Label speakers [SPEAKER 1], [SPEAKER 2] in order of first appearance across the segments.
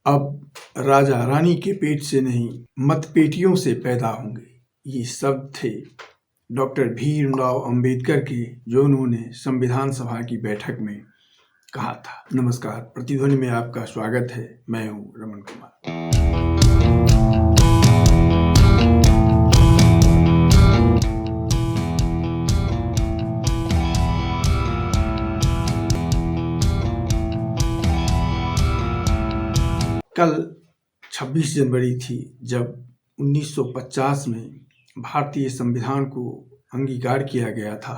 [SPEAKER 1] अब राजा रानी के पेट से नहीं मतपेटियों से पैदा होंगे। ये शब्द थे डॉक्टर भीमराव अंबेडकर के, जो उन्होंने संविधान सभा की बैठक में कहा था। नमस्कार, प्रतिध्वनि में आपका स्वागत है। मैं हूं रमन कुमार। कल 26 जनवरी थी, जब 1950 में भारतीय संविधान को अंगीकार किया गया था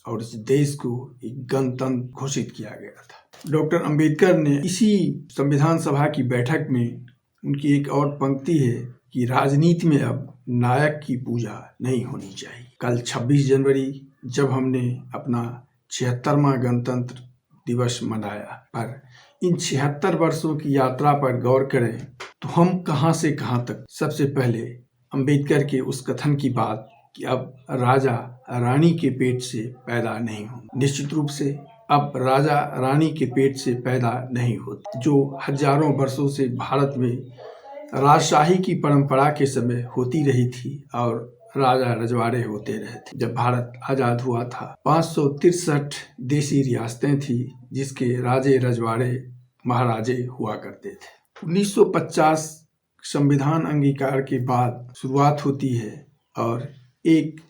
[SPEAKER 1] और इस देश को एक गणतंत्र घोषित किया गया था। डॉक्टर अंबेडकर ने इसी संविधान सभा की बैठक में उनकी एक और पंक्ति है कि राजनीति में अब नायक की पूजा नहीं होनी चाहिए। कल 26 जनवरी जब हमने अपना 76वां गणतंत्र दिवस मनाया, पर इन 76 वर्षों की यात्रा पर गौर करें तो हम कहां से कहां तक। सबसे पहले अंबेडकर के उस कथन की बात कि अब राजा रानी के पेट से पैदा नहीं होंगे। निश्चित रूप से अब राजा रानी के पेट से पैदा नहीं होते, जो हजारों वर्षों से भारत में राजशाही की परंपरा के समय होती रही थी और राजा रजवाड़े होते रहे थे। जब भारत आजाद हुआ था, 563 देशी रियासतें थी, जिसके राजे रजवाड़े महाराजे हुआ करते थे। 1950 संविधान अंगीकार के बाद शुरुआत होती है और एक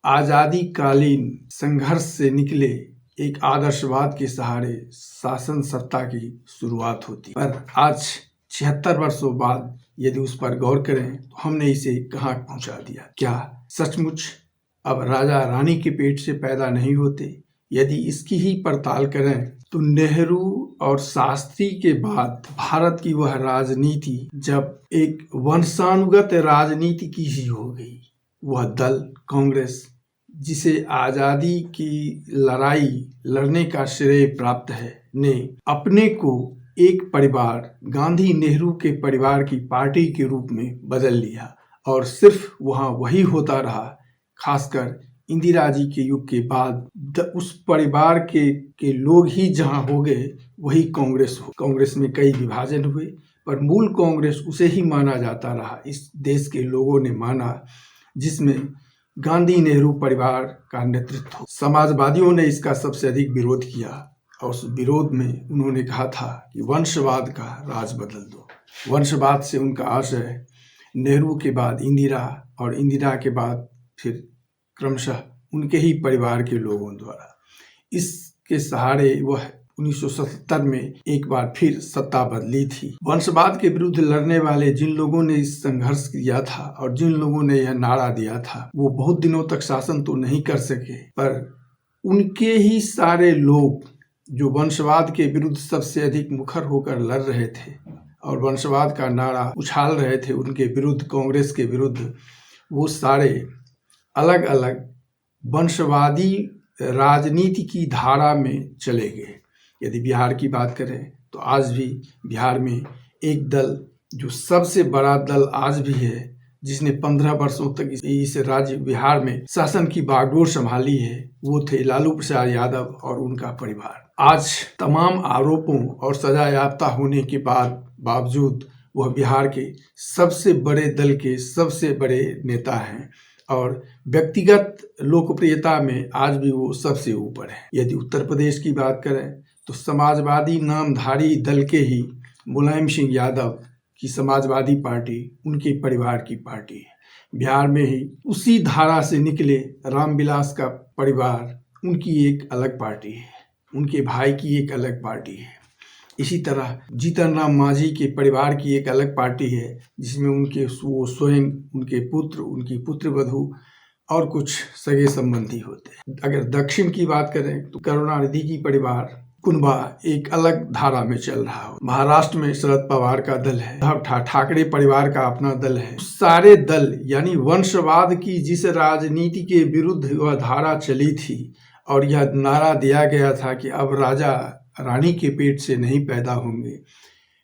[SPEAKER 1] आजादी कालीन संघर्ष से निकले एक आदर्शवाद के सहारे शासन सत्ता की शुरुआत होती है। पर आज 76 वर्षों बाद यदि उस पर गौर करें तो हमने इसे कहाँ पहुंचा दिया। क्या सचमुच अब राजा रानी के पेट से पैदा नहीं होते? यदि इसकी ही पड़ताल करें तो नेहरू और शास्त्री के बाद भारत की वह राजनीति जब एक वंशानुगत राजनीति की ही हो गई। वह दल कांग्रेस, जिसे आजादी की लड़ाई लड़ने का श्रेय प्राप्त है, ने अपने को एक परिवार, गांधी नेहरू के परिवार की पार्टी के रूप में बदल लिया और सिर्फ वहां वही होता रहा। खासकर इंदिरा जी के युग के बाद उस परिवार के लोग ही जहां हो गए वही कांग्रेस हो। कांग्रेस में कई विभाजन हुए, पर मूल कांग्रेस उसे ही माना जाता रहा। इस देश के लोगों ने माना जिसमें गांधी नेहरू परिवार का नेतृत्व हो। समाजवादियों ने इसका सबसे अधिक विरोध किया और उस विरोध में उन्होंने कहा था कि वंशवाद का राज बदल दो। वंशवाद से उनका आशय नेहरू के बाद इंदिरा और इंदिरा के बाद फिर क्रमशः उनके ही परिवार के लोगों द्वारा, इसके सहारे वह 1977 में एक बार फिर सत्ता बदली थी। वंशवाद के विरुद्ध लड़ने वाले जिन लोगों ने इस संघर्ष किया था और जिन लोगों ने यह नारा दिया था, वो बहुत दिनों तक शासन तो नहीं कर सके, पर उनके ही सारे लोग जो वंशवाद के विरुद्ध सबसे अधिक मुखर होकर लड़ रहे थे और वंशवाद का नारा उछाल रहे थे उनके विरुद्ध, कांग्रेस के विरुद्ध, वो सारे अलग अलग वंशवादी राजनीति की धारा में चले गए। यदि बिहार की बात करें तो आज भी बिहार में एक दल, जो सबसे बड़ा दल आज भी है, जिसने 15 वर्षों तक इस राज्य बिहार में शासन की बागडोर संभाली है, वो थे लालू प्रसाद यादव और उनका परिवार। आज तमाम आरोपों और सजा याफ्ता होने के बावजूद वह बिहार के सबसे बड़े दल के सबसे बड़े नेता हैं और व्यक्तिगत लोकप्रियता में आज भी वो सबसे ऊपर है। यदि उत्तर प्रदेश की बात करें तो समाजवादी नामधारी दल के ही मुलायम सिंह यादव की समाजवादी पार्टी उनके परिवार की पार्टी है। बिहार में ही उसी धारा से निकले रामविलास का परिवार, उनकी एक अलग पार्टी है, उनके भाई की एक अलग पार्टी है। इसी तरह जीतन राम मांझी के परिवार की एक अलग पार्टी है, जिसमें उनके स्वयं, उनके पुत्र, उनकी पुत्रवधू और कुछ सगे संबंधी होते हैं। अगर दक्षिण की बात करें तो करुणानिधि की परिवार कुनबा एक अलग धारा में चल रहा हो। महाराष्ट्र में शरद पवार का दल है, ठाकरे परिवार का अपना दल है। सारे दल, यानी वंशवाद की जिस राजनीति के विरुद्ध वह धारा चली थी और यह नारा दिया गया था कि अब राजा रानी के पेट से नहीं पैदा होंगे,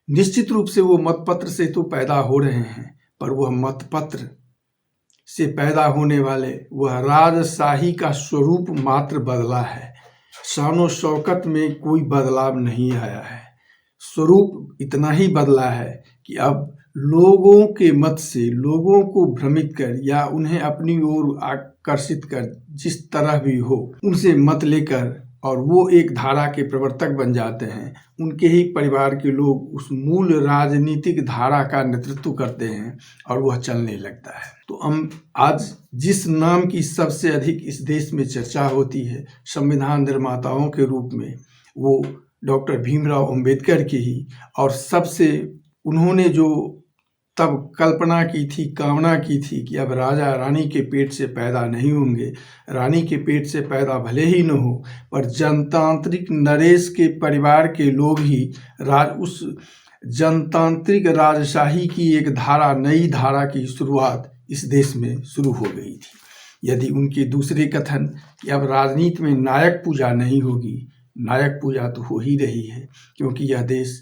[SPEAKER 1] निश्चित रूप से वो मतपत्र से तो पैदा हो रहे हैं, पर वह मतपत्र से पैदा होने वाले वह राजशाही का स्वरूप मात्र बदला है। शानो शौकत में कोई बदलाव नहीं आया है। स्वरूप इतना ही बदला है कि अब लोगों के मत से लोगों को भ्रमित कर या उन्हें अपनी ओर आकर्षित कर जिस तरह भी हो उनसे मत लेकर और वो एक धारा के प्रवर्तक बन जाते हैं। उनके ही परिवार के लोग उस मूल राजनीतिक धारा का नेतृत्व करते हैं और वह चलने लगता है। तो हम आज जिस नाम की सबसे अधिक इस देश में चर्चा होती है संविधान निर्माताओं के रूप में, वो डॉक्टर भीमराव अंबेडकर की ही, और सबसे उन्होंने जो तब कल्पना की थी, कामना की थी कि अब राजा रानी के पेट से पैदा नहीं होंगे, रानी के पेट से पैदा भले ही न हो पर जनतांत्रिक नरेश के परिवार के लोग ही उस जनतांत्रिक राजशाही की एक धारा, नई धारा की शुरुआत इस देश में शुरू हो गई थी। यदि उनके दूसरे कथन कि अब राजनीति में नायक पूजा नहीं होगी, नायक पूजा तो हो ही रही है, क्योंकि यह देश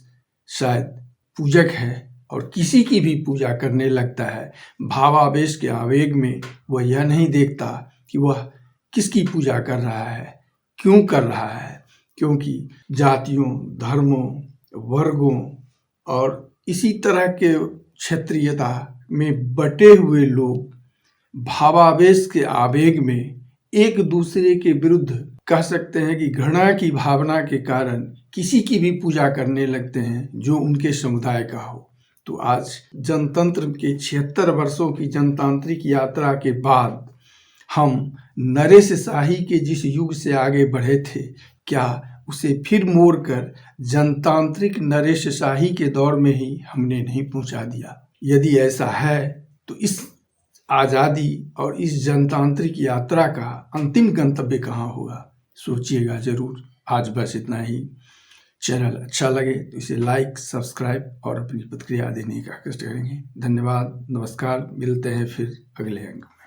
[SPEAKER 1] शायद पूजक है और किसी की भी पूजा करने लगता है। भावावेश के आवेग में वह यह नहीं देखता कि वह किसकी पूजा कर रहा है, क्यों कर रहा है, क्योंकि जातियों, धर्मों, वर्गों और इसी तरह के क्षेत्रीयता में बटे हुए लोग भावावेश के आवेग में एक दूसरे के विरुद्ध, कह सकते हैं कि घृणा की भावना के कारण किसी की भी पूजा करने लगते हैं जो उनके समुदाय का हो। तो आज जनतंत्र के 76 वर्षों की जनतांत्रिक यात्रा के बाद हम नरेशशाही के जिस युग से आगे बढ़े थे, क्या उसे फिर मोड़ कर जनतांत्रिक नरेशशाही के दौर में ही हमने नहीं पहुंचा दिया? यदि ऐसा है तो इस आज़ादी और इस जनतांत्रिक यात्रा का अंतिम गंतव्य कहाँ होगा? सोचिएगा ज़रूर। आज बस इतना ही। चैनल अच्छा लगे तो इसे लाइक, सब्सक्राइब और अपनी प्रतिक्रिया देने का कष्ट करेंगे। धन्यवाद, नमस्कार। मिलते हैं फिर अगले अंक में।